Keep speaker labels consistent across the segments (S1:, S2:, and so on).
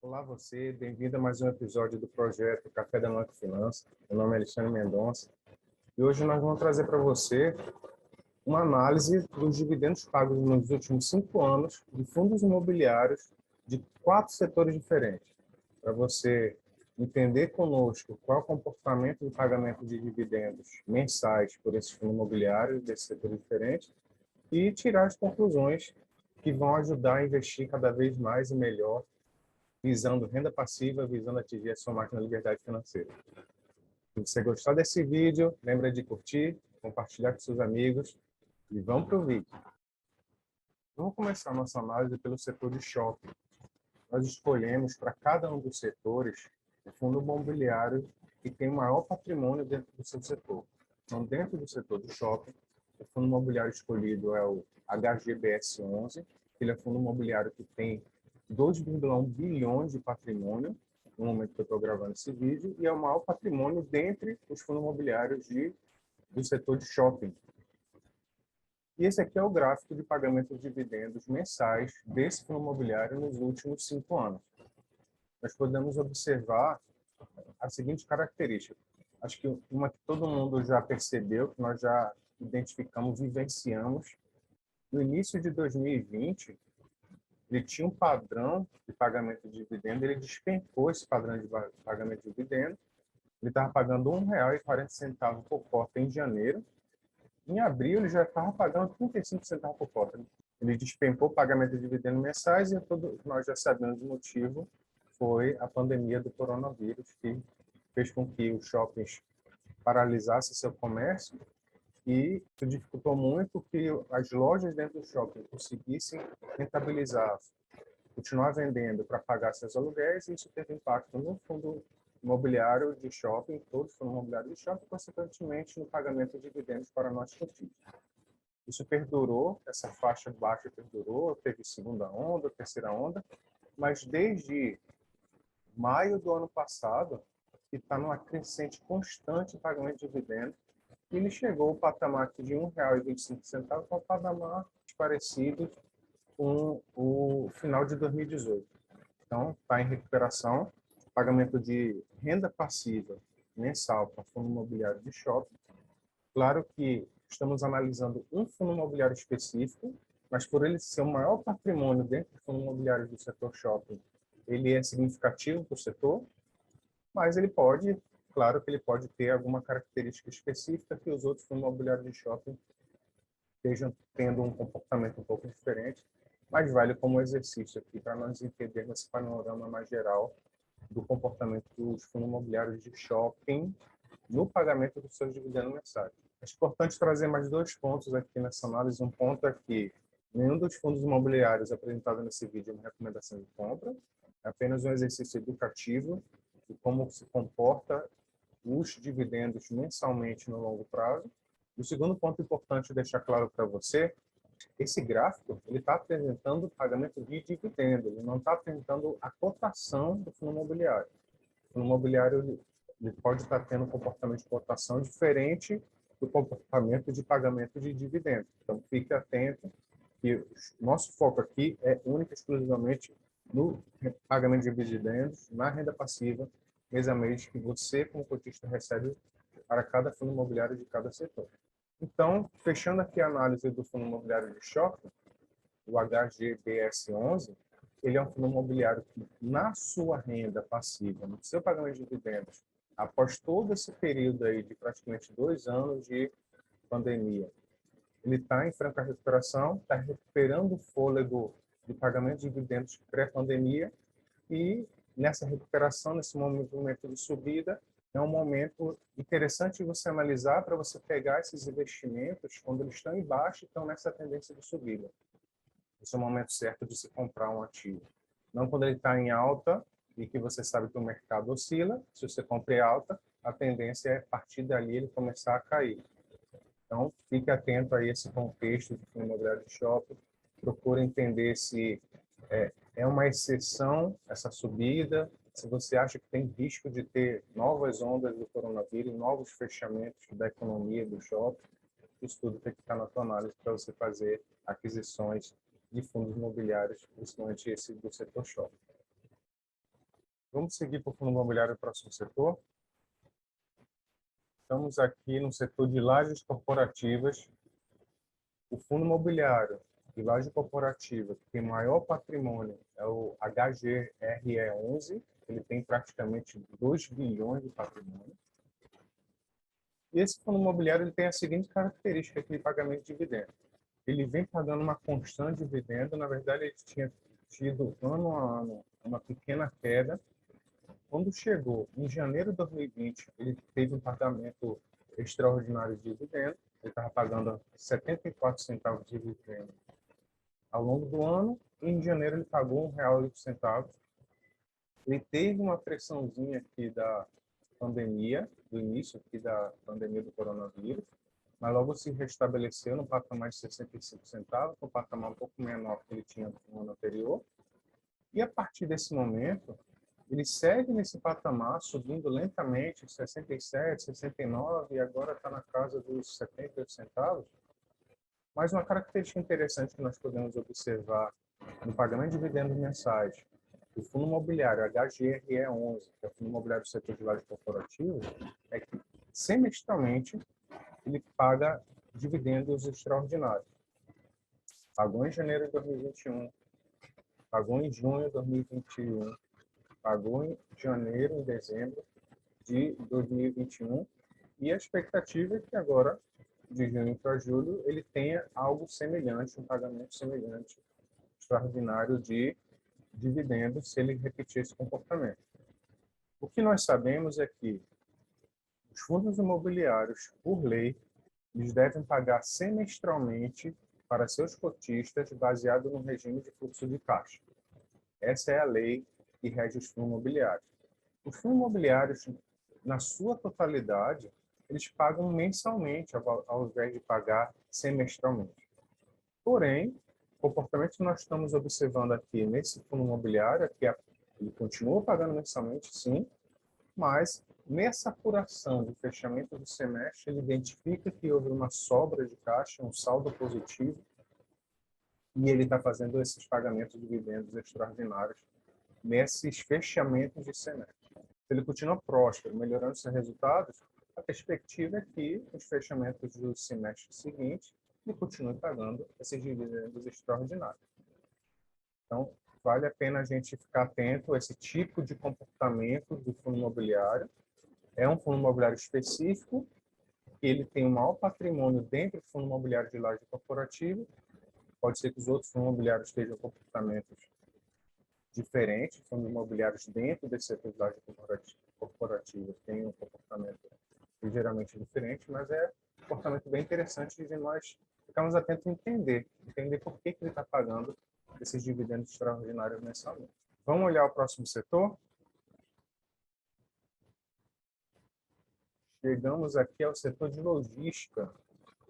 S1: Olá você, bem-vindo a mais um episódio do projeto Café da Manhã com Finanças. Meu nome é Alexandre Mendonça e hoje nós vamos trazer para você uma análise dos dividendos pagos nos últimos 5 anos de fundos imobiliários de 4 setores diferentes, para você entender conosco qual é o comportamento de pagamento de dividendos mensais por esses fundos imobiliários desses setores diferentes e tirar as conclusões que vão ajudar a investir cada vez mais e melhor visando renda passiva, visando atingir a sua máxima liberdade financeira. Se você gostar desse vídeo, lembra de curtir, compartilhar com seus amigos e vamos para o vídeo. Vamos começar a nossa análise pelo setor de shopping. Nós escolhemos para cada um dos setores o fundo imobiliário que tem o maior patrimônio dentro do seu setor. Então, dentro do setor de shopping, o fundo imobiliário escolhido é o HGBS11. Ele é um fundo imobiliário que tem 2,1 bilhões de patrimônio no momento que eu estou gravando esse vídeo e é o maior patrimônio dentre os fundos imobiliários do setor de shopping. E esse aqui é o gráfico de pagamento de dividendos mensais desse fundo imobiliário nos últimos 5 anos. Nós podemos observar a seguinte característica. Acho que uma que todo mundo já percebeu, que nós já identificamos, vivenciamos. No início de 2020, ele tinha um padrão de pagamento de dividendo, ele despencou esse padrão de pagamento de dividendo. Ele estava pagando R$ 1,40 por cota em janeiro. Em abril, ele já estava pagando 35 centavos por cota. Ele despencou o pagamento de dividendos mensais e nós já sabemos o motivo, foi a pandemia do coronavírus, que fez com que os shoppings paralisassem seu comércio e isso dificultou muito que as lojas dentro do shopping conseguissem rentabilizar, continuar vendendo para pagar seus aluguéis, e isso teve impacto no fundo imobiliário de shopping, todos os fundos imobiliários de shopping, consequentemente no pagamento de dividendos para nós cotistas. Isso perdurou, essa faixa baixa perdurou, teve segunda onda, terceira onda, mas desde maio do ano passado, que está numa crescente constante em pagamento de dividendos, e ele chegou ao patamar de R$ 1,25, que é um patamar parecido com o final de 2018. Então, está em recuperação, pagamento de renda passiva mensal para fundo imobiliário de shopping. Claro que estamos analisando um fundo imobiliário específico, mas por ele ser o maior patrimônio dentro do fundo imobiliário do setor shopping, ele é significativo para o setor, mas ele pode, claro que ele pode ter alguma característica específica que os outros fundos imobiliários de shopping estejam tendo um comportamento um pouco diferente, mas vale como exercício aqui para nós entendermos esse panorama mais geral do comportamento dos fundos imobiliários de shopping no pagamento dos seus dividendos mensais. É importante trazer mais 2 pontos aqui nessa análise. Um ponto é que nenhum dos fundos imobiliários apresentados nesse vídeo é uma recomendação de compra, é apenas um exercício educativo de como se comporta os dividendos mensalmente no longo prazo. O segundo ponto importante deixar claro para você, esse gráfico ele está apresentando o pagamento de dividendo, ele não está apresentando a cotação do fundo imobiliário. O fundo imobiliário ele pode estar tendo um comportamento de cotação diferente do comportamento de pagamento de dividendo. Então, fique atento que o nosso foco aqui é único e exclusivamente no pagamento de dividendos, na renda passiva, mês a mês, que você, como cotista, recebe para cada fundo imobiliário de cada setor. Então, fechando aqui a análise do fundo imobiliário de shopping, o HGBS11, ele é um fundo imobiliário que, na sua renda passiva, no seu pagamento de dividendos, após todo esse período aí de praticamente 2 anos de pandemia, ele está em franca recuperação, está recuperando o fôlego de pagamento de dividendos pré-pandemia e nessa recuperação, nesse momento de subida, é um momento interessante você analisar para você pegar esses investimentos quando eles estão em baixa e estão nessa tendência de subida. Esse é o momento certo de se comprar um ativo. Não quando ele está em alta e que você sabe que o mercado oscila. Se você compra em alta, a tendência é, a partir dali, ele começar a cair. Então, fique atento a esse contexto do fundo imobiliário de shopping. Procure entender se é uma exceção essa subida, se você acha que tem risco de ter novas ondas do coronavírus, novos fechamentos da economia do shopping. Isso tudo tem que estar na tua análise para você fazer aquisições de fundos imobiliários, principalmente esse do setor shopping. Vamos seguir para o fundo imobiliário, o próximo setor. Estamos aqui no setor de lajes corporativas. O fundo imobiliário de laje corporativa que tem maior patrimônio é o HGRE11. Ele tem praticamente 2 bilhões de patrimônio. E esse fundo imobiliário ele tem a seguinte característica aqui de pagamento de dividendo. Ele vem pagando uma constante dividendo. Na verdade, ele tinha tido ano a ano uma pequena queda. Quando chegou em janeiro de 2020, ele teve um pagamento extraordinário de dividendo. Ele estava pagando 74 centavos de dividendo ao longo do ano. E em janeiro ele pagou R$ 1,08. Ele teve uma pressãozinha aqui da pandemia, do início aqui da pandemia do coronavírus, mas logo se restabeleceu no patamar de 65 centavos, um patamar um pouco menor que ele tinha no ano anterior. E a partir desse momento, ele segue nesse patamar, subindo lentamente, 67, 69, e agora está na casa dos 78 centavos. Mas uma característica interessante que nós podemos observar no pagamento de dividendos mensais do fundo imobiliário HGRE11, que é o fundo imobiliário do setor de lajes corporativas, é que semestralmente ele paga dividendos extraordinários. Pagou em janeiro de 2021, pagou em junho de 2021, pagou em janeiro e dezembro de 2021, e a expectativa é que agora, de junho para julho, ele tenha algo semelhante, um pagamento semelhante, extraordinário de dividendos, se ele repetir esse comportamento. O que nós sabemos é que os fundos imobiliários, por lei, eles devem pagar semestralmente para seus cotistas baseado no regime de fluxo de caixa. Essa é a lei que rege os fundos imobiliários. Os fundos imobiliários, na sua totalidade, eles pagam mensalmente ao invés de pagar semestralmente. Porém, o comportamento que nós estamos observando aqui nesse fundo imobiliário é que ele continua pagando mensalmente, sim, mas nessa apuração de fechamento do semestre, ele identifica que houve uma sobra de caixa, um saldo positivo, e ele está fazendo esses pagamentos de dividendos extraordinários nesses fechamentos de semestre. Se ele continua próspero, melhorando seus resultados, a perspectiva é que os fechamentos do semestre seguinte ele continue pagando esses dividendos extraordinários. Então, vale a pena a gente ficar atento a esse tipo de comportamento do fundo imobiliário. É um fundo imobiliário específico, ele tem um maior patrimônio dentro do fundo imobiliário de laje corporativa. Pode ser que os outros fundos imobiliários tenham comportamentos diferentes, fundos imobiliários dentro desse setor de laje corporativa têm um comportamento ligeiramente diferente, mas é um comportamento bem interessante de nós ficarmos atentos a entender por que ele está pagando esses dividendos extraordinários mensalmente. Vamos olhar o próximo setor? Chegamos aqui ao setor de logística.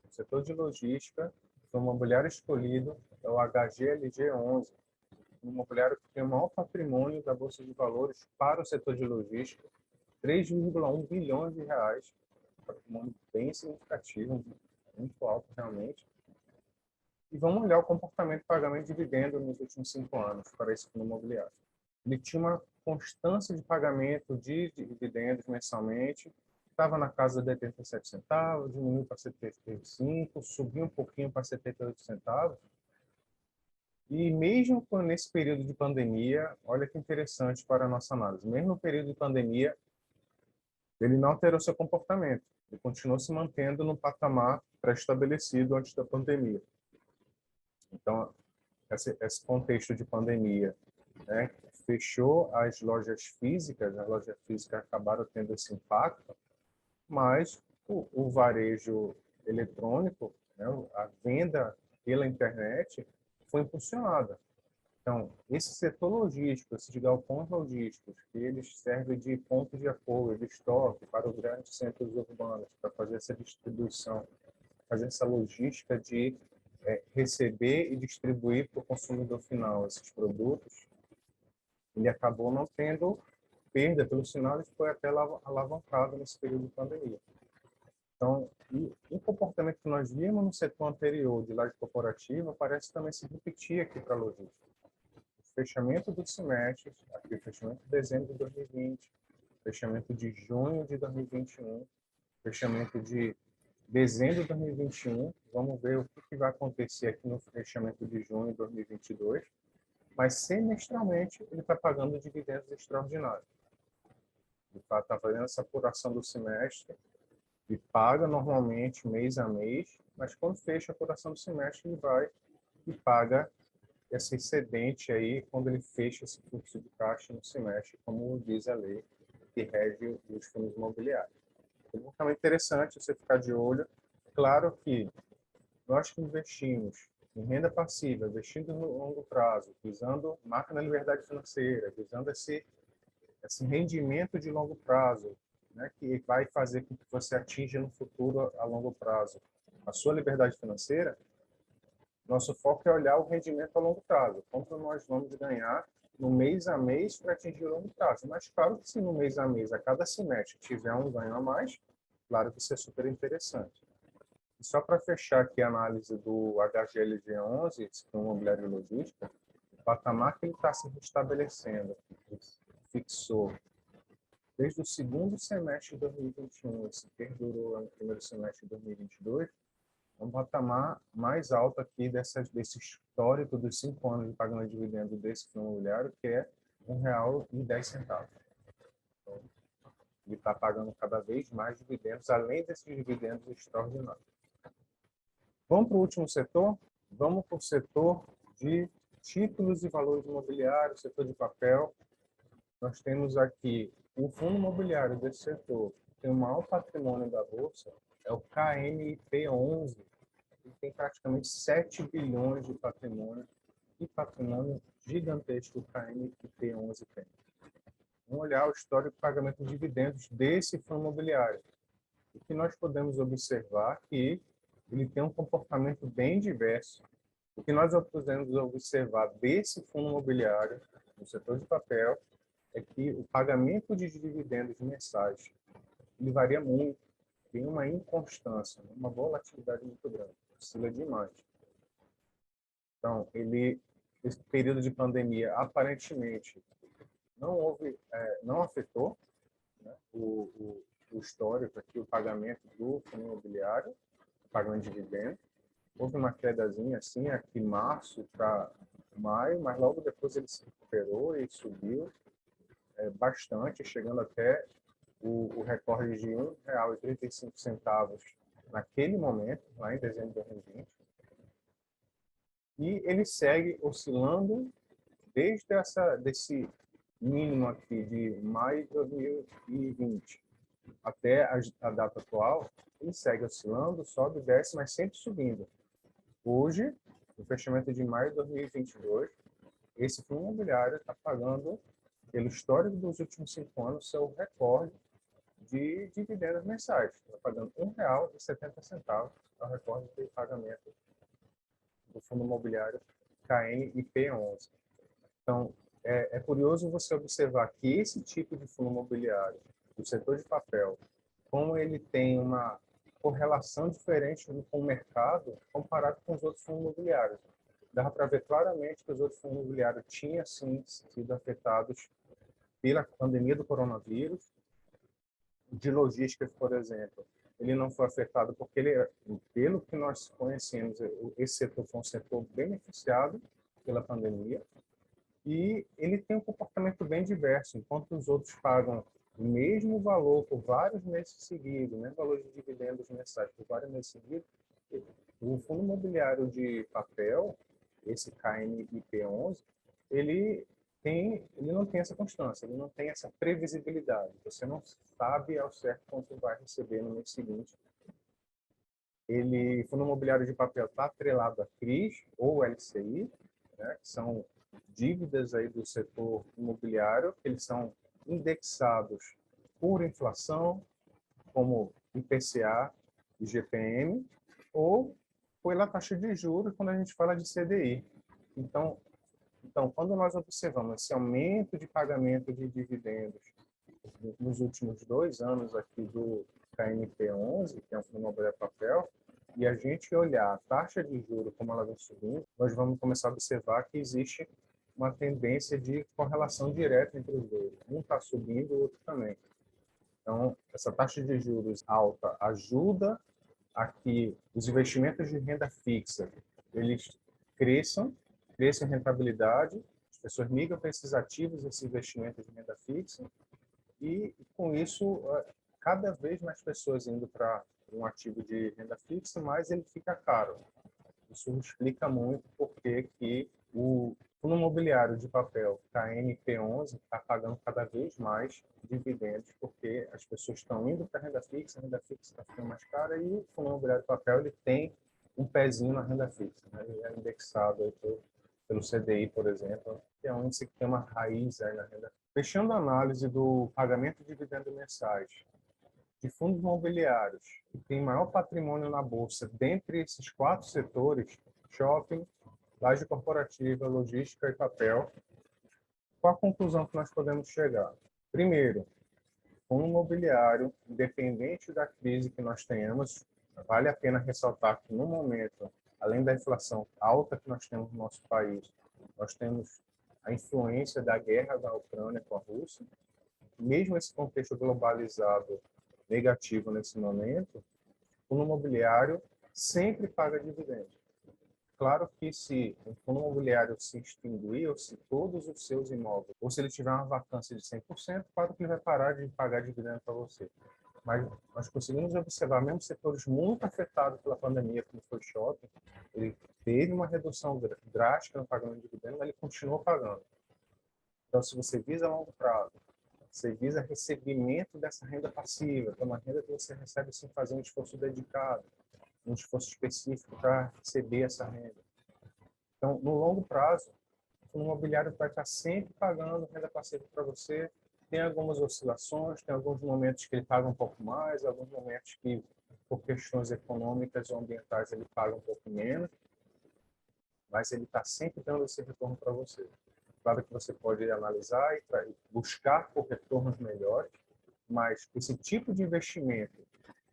S1: O setor de logística, o imobiliário escolhido é o HGLG11, um imobiliário que tem o maior patrimônio da Bolsa de Valores para o setor de logística, 3,1 bilhões de reais, patrimônio bem significativo, muito alto realmente. E vamos olhar o comportamento de pagamento de dividendo nos últimos 5 anos para esse fundo imobiliário. Ele tinha uma constância de pagamento de dividendos mensalmente, estava na casa de 87 centavos, diminuiu para 75, subiu um pouquinho para 78 centavos. E mesmo nesse período de pandemia, olha que interessante para a nossa análise, mesmo no período de pandemia, ele não alterou seu comportamento, ele continuou se mantendo no patamar pré-estabelecido antes da pandemia. Então, esse contexto de pandemia, né, fechou as lojas físicas acabaram tendo esse impacto, mas o varejo eletrônico, né, a venda pela internet foi impulsionada. Então, esse setor logístico, esses galpões logísticos, que eles servem de ponto de apoio, de estoque para os grandes centros urbanos, para fazer essa distribuição, fazer essa logística de receber e distribuir para o consumidor final esses produtos, ele acabou não tendo perda, pelo sinal, ele foi até alavancado nesse período de pandemia. Então, o comportamento que nós vimos no setor anterior de laje corporativa parece também se repetir aqui para a logística. fechamento do semestre, aqui o fechamento de dezembro de 2020, fechamento de junho de 2021, fechamento de dezembro de 2021. Vamos ver o que vai acontecer aqui no fechamento de junho de 2022. Mas semestralmente ele está pagando dividendos extraordinários. Ele está fazendo essa apuração do semestre e paga normalmente mês a mês, mas quando fecha a apuração do semestre ele vai e paga esse excedente aí quando ele fecha esse fluxo de caixa no semestre, como diz a lei que rege os fundos imobiliários. É muito interessante você ficar de olho. Claro que nós que investimos em renda passiva, investindo no longo prazo, visando marca na liberdade financeira, visando esse rendimento de longo prazo, né, que vai fazer com que você atinja no futuro a longo prazo a sua liberdade financeira, nosso foco é olhar o rendimento a longo prazo. Quanto nós vamos ganhar no mês a mês para atingir o longo prazo. Mas claro que se no mês a mês, a cada semestre, tiver um ganho a mais, claro que isso é super interessante. E só para fechar aqui a análise do HGLG11, Fundo Imobiliário e Logística, o patamar que ele está se restabelecendo, fixou desde o segundo semestre de 2021, se perdurou no primeiro semestre de 2022, é um patamar mais alto aqui desse histórico dos 5 anos de pagamento de dividendo desse fundo imobiliário, que é R$ 1,10. Então, ele está pagando cada vez mais dividendos, além desses dividendos extraordinários. Vamos para o último setor? Vamos para o setor de títulos e valores imobiliários, setor de papel. Nós temos aqui o fundo imobiliário desse setor, que tem o maior patrimônio da Bolsa, é o KNIP11, que tem praticamente 7 bilhões de patrimônio, e patrimônio gigantesco que o KNIP11 tem. Vamos olhar o histórico de pagamento de dividendos desse fundo imobiliário. O que nós podemos observar é que ele tem um comportamento bem diverso. O que nós podemos observar desse fundo imobiliário, no setor de papel, é que o pagamento de dividendos mensais ele varia muito, tem uma inconstância, uma volatilidade muito grande, oscila demais. Então, esse período de pandemia, aparentemente, não afetou, né, o histórico aqui, o pagamento do fundo imobiliário, o pagamento de dividendos. Houve uma quedazinha assim, aqui março para maio, mas logo depois ele se recuperou e subiu bastante, chegando até o recorde de R$ 1,35 naquele momento, lá em dezembro de 2020. E ele segue oscilando desde desse mínimo aqui de maio de 2020 até a data atual, ele segue oscilando, sobe, desce, mas sempre subindo. Hoje, no fechamento de maio de 2022, esse fundo imobiliário está pagando, pelo histórico dos últimos 5 anos, seu recorde de dividendos mensais. Está pagando R$ 1,70, é o recorde de pagamento do fundo imobiliário KNIP11. Então, é curioso você observar que esse tipo de fundo imobiliário, do setor de papel, como ele tem uma correlação diferente com o mercado comparado com os outros fundos imobiliários. Dá para ver claramente que os outros fundos imobiliários tinham, sim, sido afetados pela pandemia do coronavírus. De logística, por exemplo, ele não foi afetado porque pelo que nós conhecemos, esse setor foi um setor beneficiado pela pandemia e ele tem um comportamento bem diverso. Enquanto os outros pagam o mesmo valor por vários meses seguidos, né, valor de dividendos mensais por vários meses seguidos, o fundo imobiliário de papel, esse KNIP11, ele não tem essa constância, ele não tem essa previsibilidade. Você não sabe ao certo quanto vai receber no mês seguinte. O fundo imobiliário de papel está atrelado a CRIs ou LCI, né, que são dívidas aí do setor imobiliário, eles são indexados por inflação, como IPCA e GPM, ou pela taxa de juros, quando a gente fala de CDI. Então, quando nós observamos esse aumento de pagamento de dividendos nos últimos 2 anos aqui do KNP11, que é um fundo imobiliário de papel, e a gente olhar a taxa de juros como ela vem subindo, nós vamos começar a observar que existe uma tendência de correlação direta entre os dois. Um está subindo, o outro também. Então, essa taxa de juros alta ajuda a que os investimentos de renda fixa eles cresçam em rentabilidade, as pessoas migram para esses ativos, esses investimentos de renda fixa, e com isso, cada vez mais pessoas indo para um ativo de renda fixa, mais ele fica caro. Isso explica muito porque que o fundo imobiliário de papel KNP11 está pagando cada vez mais dividendos, porque as pessoas estão indo para a renda fixa está ficando mais cara, e o fundo imobiliário de papel ele tem um pezinho na renda fixa, né? Ele é indexado aí pelo CDI, por exemplo, que é um índice que tem uma raiz aí na renda. Fechando a análise do pagamento de dividendos mensais de fundos imobiliários que têm maior patrimônio na bolsa, dentre esses 4 setores, shopping, laje corporativa, logística e papel, qual a conclusão que nós podemos chegar? Primeiro, fundo imobiliário, independente da crise que nós tenhamos, vale a pena ressaltar que no momento, além da inflação alta que nós temos no nosso país, nós temos a influência da guerra da Ucrânia com a Rússia. Mesmo esse contexto globalizado negativo nesse momento, o fundo imobiliário sempre paga dividendos. Claro que se o fundo imobiliário se extinguir, ou se todos os seus imóveis, ou se ele tiver uma vacância de 100%, claro que ele vai parar de pagar dividendo para você. Mas nós conseguimos observar, mesmo setores muito afetados pela pandemia, como foi o shopping, ele teve uma redução drástica no pagamento de dividendo, mas ele continuou pagando. Então, se você visa a longo prazo, você visa recebimento dessa renda passiva, que é uma renda que você recebe sem fazer um esforço dedicado, um esforço específico para receber essa renda. Então, no longo prazo, o imobiliário vai estar sempre pagando renda passiva para você. Tem algumas oscilações, tem alguns momentos que ele paga um pouco mais, alguns momentos que, por questões econômicas ou ambientais, ele paga um pouco menos, mas ele está sempre dando esse retorno para você. Claro que você pode analisar e buscar por retornos melhores, mas esse tipo de investimento,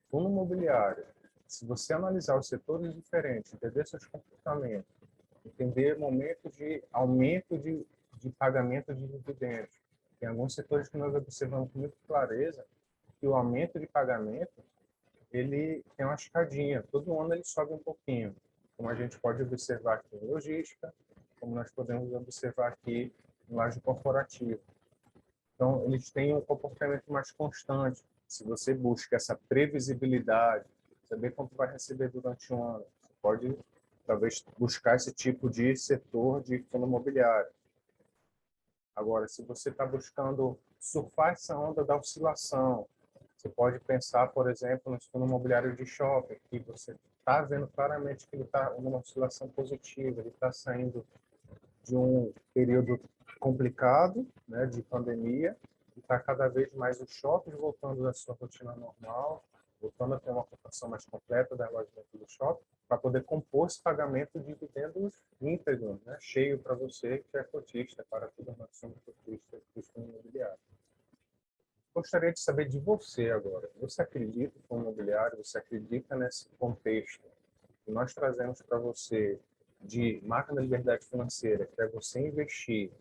S1: fundo imobiliário, se você analisar os setores diferentes, entender seus comportamentos, entender momentos de aumento de pagamento de dividendos, tem alguns setores que nós observamos com muita clareza que o aumento de pagamento ele tem uma escadinha, todo ano ele sobe um pouquinho, como a gente pode observar aqui em logística, como nós podemos observar aqui em laje corporativa. Então, eles têm um comportamento mais constante. Se você busca essa previsibilidade, saber quanto vai receber durante um ano, você pode, talvez, buscar esse tipo de setor de fundo imobiliário. Agora, se você está buscando surfar essa onda da oscilação, você pode pensar, por exemplo, no fundo imobiliário de shopping, que você está vendo claramente que ele está numa oscilação positiva, ele está saindo de um período complicado, né, de pandemia, e está cada vez mais os shoppings voltando à sua rotina normal, voltando a ter uma ocupação mais completa da alojamento do shopping, para poder compor esse pagamento de dividendos íntegro, né, cheio para você que é cotista, para todos nós somos cotistas do fundo imobiliário. Gostaria de saber de você agora. Você acredita no fundo imobiliário? Você acredita nesse contexto que nós trazemos para você de máquina de liberdade financeira, que é você investir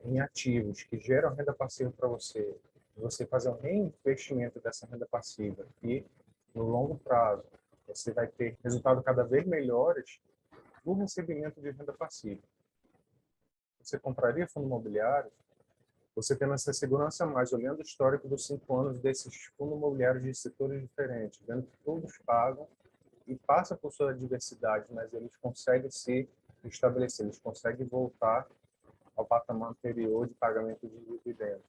S1: em ativos que geram renda passiva para você, você fazer um reinvestimento dessa renda passiva e, no longo prazo, você vai ter resultados cada vez melhores no recebimento de renda passiva. Você compraria fundo imobiliário? Você tendo essa segurança a mais, olhando o histórico dos 5 anos desses fundos imobiliários de setores diferentes, vendo que todos pagam e passa por sua diversidade, mas eles conseguem se estabelecer, eles conseguem voltar ao patamar anterior de pagamento de dividendos.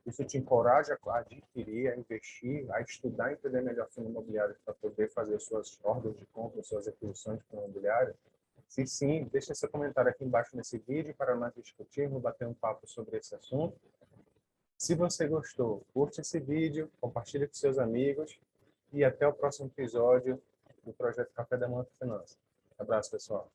S1: Isso te encoraja a adquirir, a investir, a estudar e entender melhor fundo imobiliário para poder fazer suas ordens de compra, suas aquisições de fundo imobiliário? Se sim, deixa seu comentário aqui embaixo nesse vídeo para nós discutirmos, bater um papo sobre esse assunto. Se você gostou, curte esse vídeo, compartilhe com seus amigos e até o próximo episódio do Projeto Café da Manhã Finanças. Abraço, pessoal.